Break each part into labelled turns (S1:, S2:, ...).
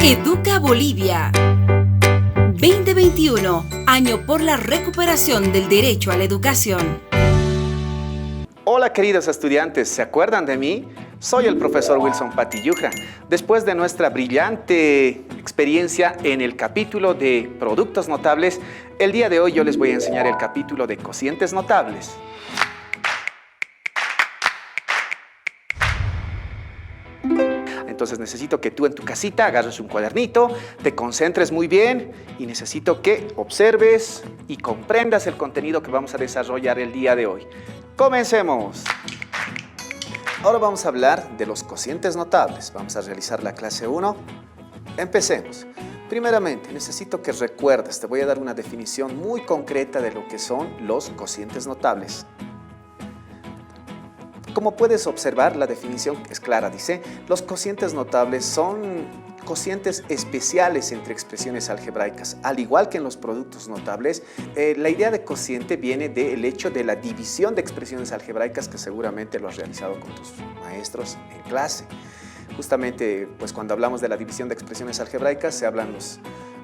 S1: Educa Bolivia. 2021, año por la recuperación del derecho a la educación.
S2: Hola queridos estudiantes, ¿se acuerdan de mí? Soy el profesor Wilson Patilluja. Después de nuestra brillante experiencia en el capítulo de productos notables, el día de hoy yo les voy a enseñar el capítulo de cocientes notables. Entonces necesito que tú en tu casita agarres un cuadernito, te concentres muy bien y necesito que observes y comprendas el contenido que vamos a desarrollar el día de hoy. ¡Comencemos! Ahora vamos a hablar de los cocientes notables. Vamos a realizar la clase 1. Empecemos. Primeramente, necesito que recuerdes, te voy a dar una definición muy concreta de lo que son los cocientes notables. Como puedes observar, la definición es clara. Dice, los cocientes notables son cocientes especiales entre expresiones algebraicas. Al igual que en los productos notables, la idea de cociente viene del hecho de la división de expresiones algebraicas que seguramente lo has realizado con tus maestros en clase. Justamente, pues cuando hablamos de la división de expresiones algebraicas, se hablan los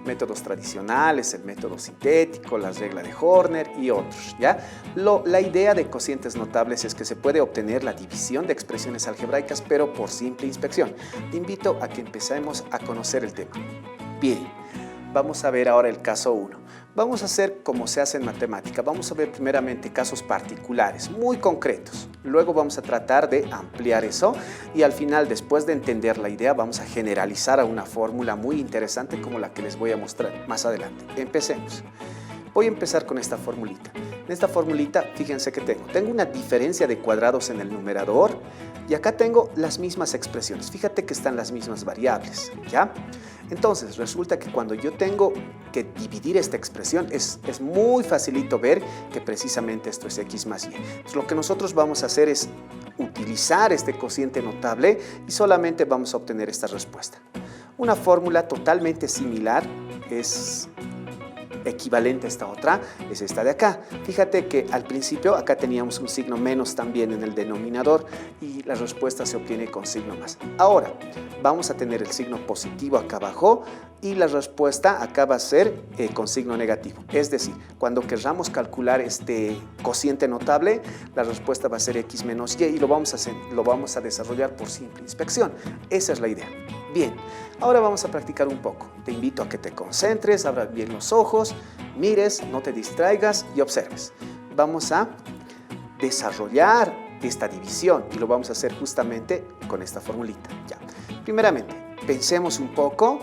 S2: métodos tradicionales, el método sintético, la regla de Horner y otros, ¿ya? La idea de cocientes notables es que se puede obtener la división de expresiones algebraicas, pero por simple inspección. Te invito a que empecemos a conocer el tema. Bien, vamos a ver ahora el caso 1. Vamos a hacer como se hace en matemática. Vamos a ver primeramente casos particulares, muy concretos. Luego vamos a tratar de ampliar eso y al final, después de entender la idea, vamos a generalizar a una fórmula muy interesante como la que les voy a mostrar más adelante. Empecemos. Voy a empezar con esta formulita. En esta formulita, fíjense que tengo una diferencia de cuadrados en el numerador y acá tengo las mismas expresiones. Fíjate que están las mismas variables, ¿ya? Entonces, resulta que cuando yo tengo que dividir esta expresión, es muy facilito ver que precisamente esto es x más y. Entonces, lo que nosotros vamos a hacer es utilizar este cociente notable y solamente vamos a obtener esta respuesta. Una fórmula totalmente similar es equivalente a esta otra, es esta de acá. Fíjate que al principio acá teníamos un signo menos también en el denominador y la respuesta se obtiene con signo más. Ahora vamos a tener el signo positivo acá abajo y la respuesta acá va a ser con signo negativo. Es decir, cuando queramos calcular este cociente notable, la respuesta va a ser x menos y lo vamos a desarrollar por simple inspección. Esa es la idea. Bien, ahora vamos a practicar un poco. Te invito a que te concentres, abras bien los ojos, mires, no te distraigas y observes. Vamos a desarrollar esta división y lo vamos a hacer justamente con esta formulita. Ya. Primeramente, pensemos un poco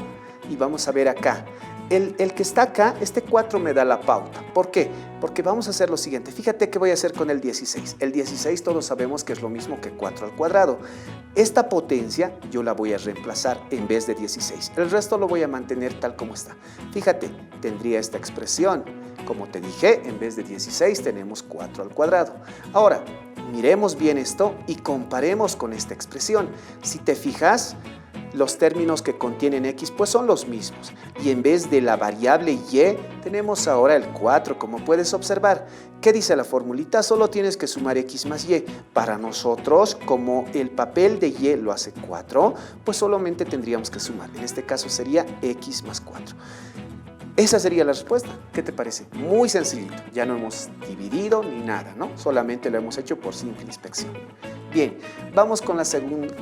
S2: y vamos a ver acá. El que está acá, este 4 me da la pauta. ¿Por qué? Porque vamos a hacer lo siguiente. Fíjate qué voy a hacer con el 16. El 16 todos sabemos que es lo mismo que 4 al cuadrado. Esta potencia yo la voy a reemplazar en vez de 16. El resto lo voy a mantener tal como está. Fíjate, tendría esta expresión. Como te dije, en vez de 16 tenemos 4 al cuadrado. Ahora, miremos bien esto y comparemos con esta expresión. Si te fijas, los términos que contienen x pues son los mismos y en vez de la variable y tenemos ahora el 4, como puedes observar. ¿Qué dice la formulita? Solo tienes que sumar x más y. Para nosotros, como el papel de y lo hace 4, pues solamente tendríamos que sumar. En este caso sería x más 4. Esa sería la respuesta. ¿Qué te parece? Muy sencillito. Ya no hemos dividido ni nada, ¿no? Solamente lo hemos hecho por simple inspección. Bien, vamos con la segunda,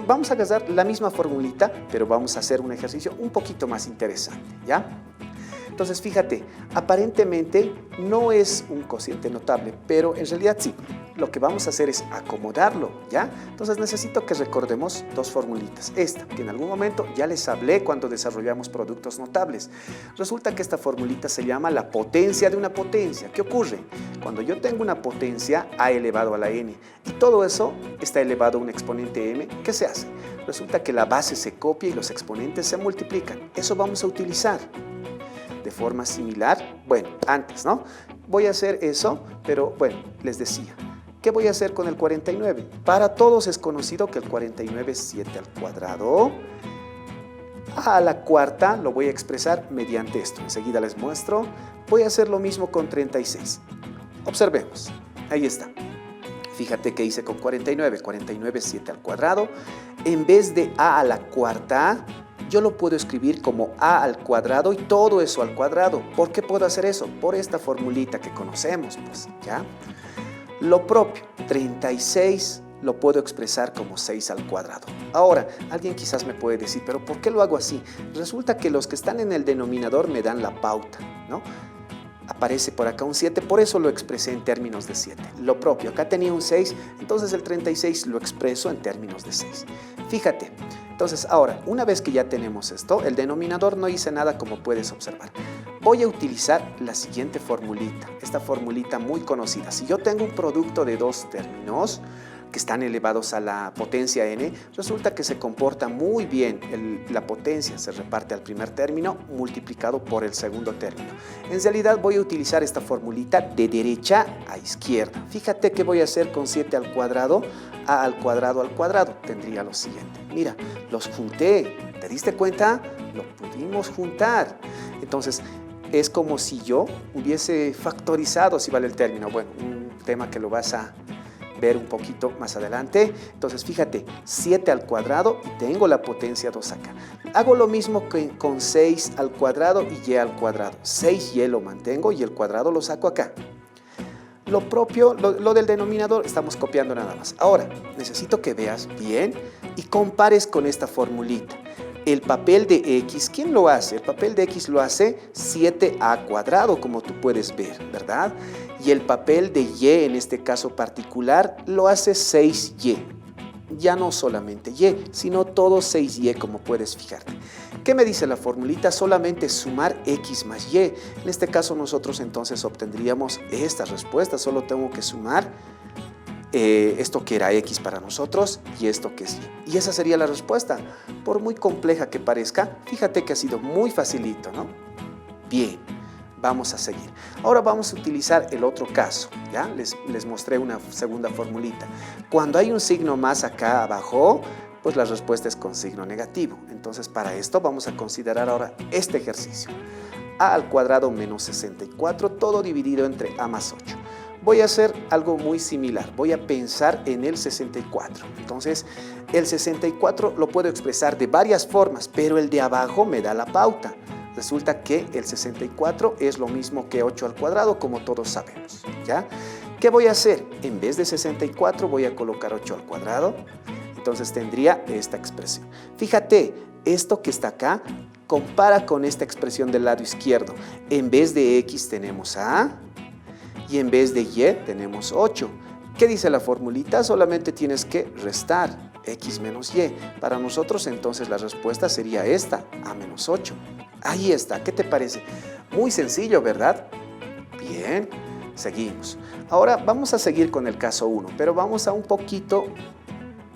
S2: vamos a agarrar la misma formulita, pero vamos a hacer un ejercicio un poquito más interesante, ¿ya? Entonces, fíjate, aparentemente no es un cociente notable, pero en realidad sí. Lo que vamos a hacer es acomodarlo, ¿ya? Entonces necesito que recordemos dos formulitas. Esta, que en algún momento ya les hablé cuando desarrollamos productos notables. Resulta que esta formulita se llama la potencia de una potencia. ¿Qué ocurre? Cuando yo tengo una potencia a elevado a la n y todo eso está elevado a un exponente m, ¿qué se hace? Resulta que la base se copia y los exponentes se multiplican. Eso vamos a utilizar. De forma similar, bueno, antes, ¿no? Voy a hacer eso, pero bueno, les decía, ¿qué voy a hacer con el 49? Para todos es conocido que el 49 es 7 al cuadrado. A la cuarta lo voy a expresar mediante esto. Enseguida les muestro. Voy a hacer lo mismo con 36. Observemos. Ahí está. Fíjate que hice con 49. 49 es 7 al cuadrado. En vez de a la cuarta, yo lo puedo escribir como a al cuadrado y todo eso al cuadrado. ¿Por qué puedo hacer eso? Por esta formulita que conocemos, pues, ¿ya? Lo propio, 36 lo puedo expresar como 6 al cuadrado. Ahora, alguien quizás me puede decir, ¿pero por qué lo hago así? Resulta que los que están en el denominador me dan la pauta, ¿no? Aparece por acá un 7, por eso lo expresé en términos de 7. Lo propio, acá tenía un 6, entonces el 36 lo expreso en términos de 6. Fíjate, entonces ahora, una vez que ya tenemos esto, el denominador no hice nada como puedes observar. Voy a utilizar la siguiente formulita, esta formulita muy conocida. Si yo tengo un producto de dos términos que están elevados a la potencia n, resulta que se comporta muy bien. La potencia se reparte al primer término multiplicado por el segundo término. En realidad voy a utilizar esta formulita de derecha a izquierda. Fíjate qué voy a hacer con 7 al cuadrado, a al cuadrado, tendría lo siguiente. Mira, los junté, ¿te diste cuenta? Lo pudimos juntar. Entonces, es como si yo hubiese factorizado, si vale el término. Bueno, un tema que lo vas a ver un poquito más adelante. Entonces, fíjate, 7 al cuadrado y tengo la potencia 2 acá. Hago lo mismo que con 6 al cuadrado y y al cuadrado. 6y lo mantengo y el cuadrado lo saco acá. Lo propio, lo del denominador, estamos copiando nada más. Ahora, necesito que veas bien y compares con esta formulita. El papel de x, ¿quién lo hace? El papel de x lo hace 7a cuadrado, como tú puedes ver, ¿verdad? Y el papel de y, en este caso particular, lo hace 6y. Ya no solamente y, sino todo 6y, como puedes fijarte. ¿Qué me dice la formulita? Solamente sumar x más y. En este caso nosotros entonces obtendríamos esta respuesta. Solo tengo que sumar esto que era x para nosotros y esto que es y. Y esa sería la respuesta. Por muy compleja que parezca, fíjate que ha sido muy facilito, ¿no? Bien, vamos a seguir. Ahora vamos a utilizar el otro caso, ¿ya? Les mostré una segunda formulita. Cuando hay un signo más acá abajo, pues la respuesta es con signo negativo. Entonces, para esto vamos a considerar ahora este ejercicio. A al cuadrado menos 64, todo dividido entre a más 8. Voy a hacer algo muy similar. Voy a pensar en el 64. Entonces, el 64 lo puedo expresar de varias formas, pero el de abajo me da la pauta. Resulta que el 64 es lo mismo que 8 al cuadrado, como todos sabemos, ¿ya? ¿Qué voy a hacer? En vez de 64 voy a colocar 8 al cuadrado. Entonces tendría esta expresión. Fíjate, esto que está acá compara con esta expresión del lado izquierdo. En vez de x tenemos a y en vez de y tenemos 8. ¿Qué dice la formulita? Solamente tienes que restar x menos y. Para nosotros entonces la respuesta sería esta, a menos 8. Ahí está, ¿qué te parece? Muy sencillo, ¿verdad? Bien, seguimos. Ahora vamos a seguir con el caso 1, pero vamos a un poquito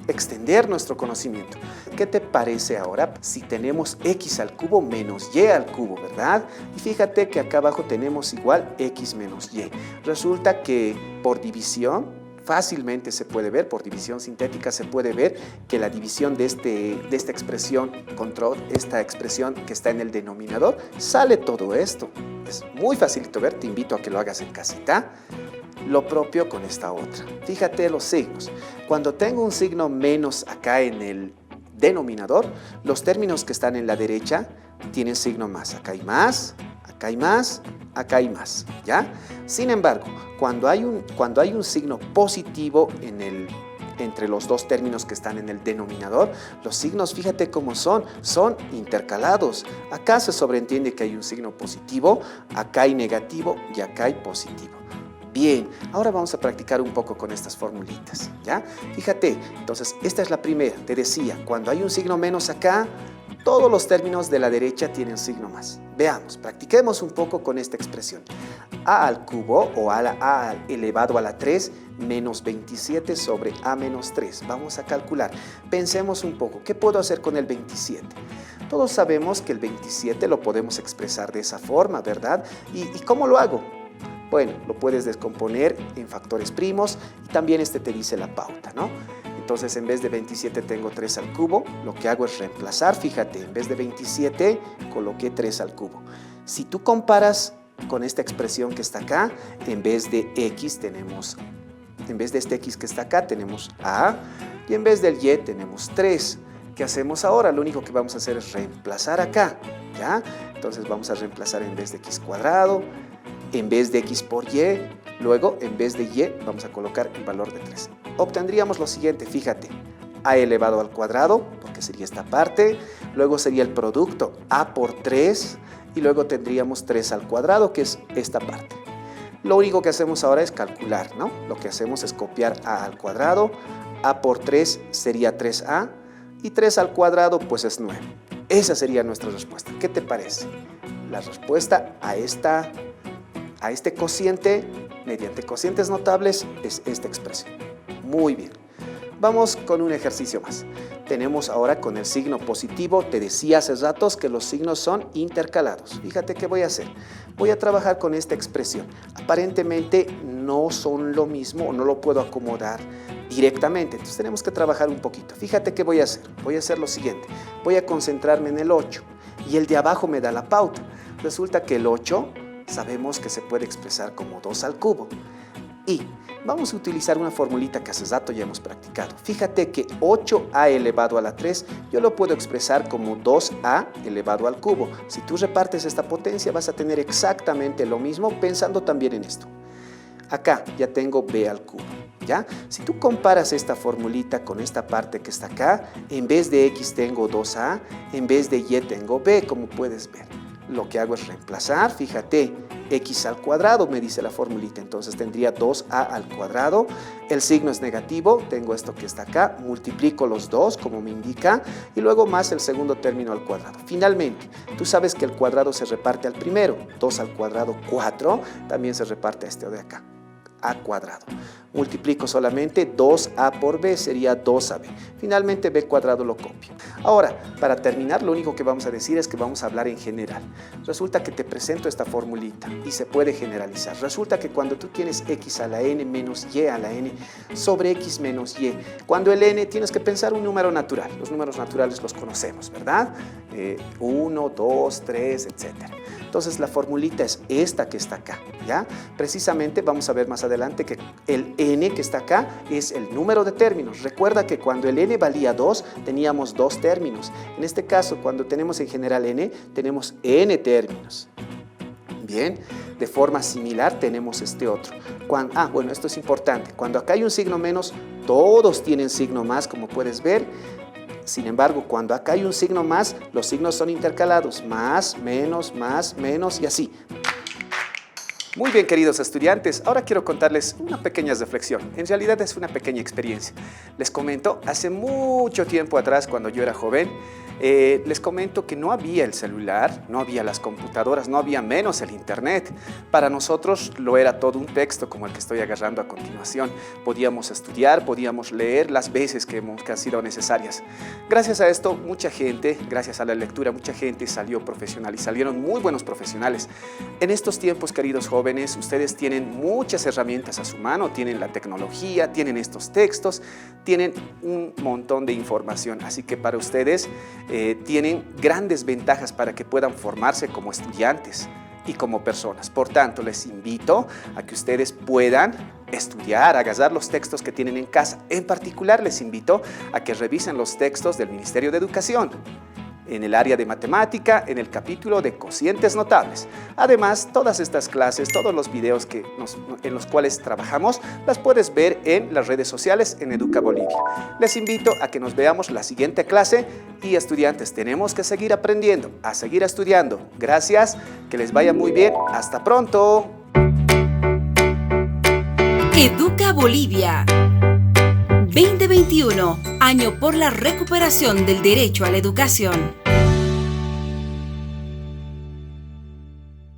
S2: extender nuestro conocimiento. ¿Qué te parece ahora si tenemos x al cubo menos y al cubo, verdad? Y fíjate que acá abajo tenemos igual x menos y. Resulta que por división, fácilmente se puede ver, por división sintética se puede ver que la división de esta expresión contra esta expresión que está en el denominador, sale todo esto. Es muy facilito ver, te invito a que lo hagas en casita. Lo propio con esta otra. Fíjate los signos. Cuando tengo un signo menos acá en el denominador, los términos que están en la derecha tienen signo más. Acá hay más, acá hay más, acá hay más, ¿ya? Sin embargo, cuando hay un signo positivo entre los dos términos que están en el denominador, los signos, fíjate cómo son intercalados. Acá se sobreentiende que hay un signo positivo, acá hay negativo y acá hay positivo. Bien, ahora vamos a practicar un poco con estas formulitas, ¿ya? Fíjate, entonces esta es la primera, te decía, cuando hay un signo menos acá, todos los términos de la derecha tienen signo más. Veamos, practiquemos un poco con esta expresión. A al cubo o a elevado a la 3 menos 27 sobre a menos 3. Vamos a calcular. Pensemos un poco, ¿qué puedo hacer con el 27? Todos sabemos que el 27 lo podemos expresar de esa forma, ¿verdad? ¿Y cómo lo hago? Bueno, lo puedes descomponer en factores primos y también te dice la pauta, ¿no? Entonces, en vez de 27 tengo 3 al cubo. Lo que hago es reemplazar, fíjate, en vez de 27 coloqué 3 al cubo. Si tú comparas con esta expresión que está acá, en vez de x tenemos, en vez de este x que está acá tenemos a y en vez del y tenemos 3. ¿Qué hacemos ahora? Lo único que vamos a hacer es reemplazar acá, ¿ya? Entonces vamos a reemplazar en vez de x cuadrado, en vez de x por y, luego en vez de y vamos a colocar el valor de 3. Obtendríamos lo siguiente, fíjate, a elevado al cuadrado, porque sería esta parte, luego sería el producto a por 3 y luego tendríamos 3 al cuadrado, que es esta parte. Lo único que hacemos ahora es calcular, ¿no? Lo que hacemos es copiar a al cuadrado, a por 3 sería 3a y 3 al cuadrado pues es 9. Esa sería nuestra respuesta. ¿Qué te parece? La respuesta a este cociente, mediante cocientes notables, es esta expresión. Muy bien. Vamos con un ejercicio más. Tenemos ahora con el signo positivo, te decía hace ratos que los signos son intercalados. Fíjate qué voy a hacer. Voy a trabajar con esta expresión. Aparentemente no son lo mismo, no lo puedo acomodar directamente, entonces tenemos que trabajar un poquito. Fíjate qué voy a hacer. Voy a hacer lo siguiente. Voy a concentrarme en el 8 y el de abajo me da la pauta. Resulta que el 8 sabemos que se puede expresar como 2 al cubo. Y vamos a utilizar una formulita que hace rato ya hemos practicado. Fíjate que 8a elevado a la 3 yo lo puedo expresar como 2a elevado al cubo. Si tú repartes esta potencia vas a tener exactamente lo mismo pensando también en esto. Acá ya tengo b al cubo, ¿ya? Si tú comparas esta formulita con esta parte que está acá, en vez de x tengo 2a, en vez de y tengo b, como puedes ver. Lo que hago es reemplazar, fíjate, x al cuadrado me dice la formulita, entonces tendría 2a al cuadrado, el signo es negativo, tengo esto que está acá, multiplico los dos como me indica y luego más el segundo término al cuadrado. Finalmente, tú sabes que el cuadrado se reparte al primero, 2 al cuadrado 4, también se reparte a este de acá, a cuadrado. Multiplico solamente 2a por b, sería 2ab. Finalmente b cuadrado lo copio. Ahora, para terminar, lo único que vamos a decir es que vamos a hablar en general. Resulta que te presento esta formulita y se puede generalizar. Resulta que cuando tú tienes x a la n menos y a la n sobre x menos y, cuando el n tienes que pensar un número natural. Los números naturales los conocemos, ¿verdad? 1, 2, 3, etc. Entonces la formulita es esta que está acá, ¿ya? Precisamente vamos a ver más adelante que el n que está acá es el número de términos. Recuerda que cuando el n valía 2, teníamos 2 términos. En este caso, cuando tenemos en general n, tenemos n términos. Bien, de forma similar tenemos este otro. Bueno, esto es importante. Cuando acá hay un signo menos, todos tienen signo más, como puedes ver. Sin embargo, cuando acá hay un signo más, los signos son intercalados. Más, menos y así. Muy bien, queridos estudiantes, ahora quiero contarles una pequeña reflexión. En realidad es una pequeña experiencia. Les comento, hace mucho tiempo atrás, cuando yo era joven, les comento que no había el celular, no había las computadoras, no había menos el internet. Para nosotros lo era todo un texto como el que estoy agarrando a continuación. Podíamos estudiar, podíamos leer las veces que han sido necesarias. Gracias a esto, mucha gente, gracias a la lectura, mucha gente salió profesional y salieron muy buenos profesionales. En estos tiempos, queridos jóvenes, ustedes tienen muchas herramientas a su mano, tienen la tecnología, tienen estos textos, tienen un montón de información. Así que para ustedes tienen grandes ventajas para que puedan formarse como estudiantes y como personas. Por tanto, les invito a que ustedes puedan estudiar, agarrar los textos que tienen en casa. En particular, les invito a que revisen los textos del Ministerio de Educación en el área de matemática, en el capítulo de cocientes notables. Además, todas estas clases, todos los videos en los cuales trabajamos, las puedes ver en las redes sociales en Educa Bolivia. Les invito a que nos veamos la siguiente clase y estudiantes, tenemos que seguir aprendiendo, a seguir estudiando. Gracias, que les vaya muy bien. Hasta pronto.
S1: Educa Bolivia 2021, año por la recuperación del derecho a la educación.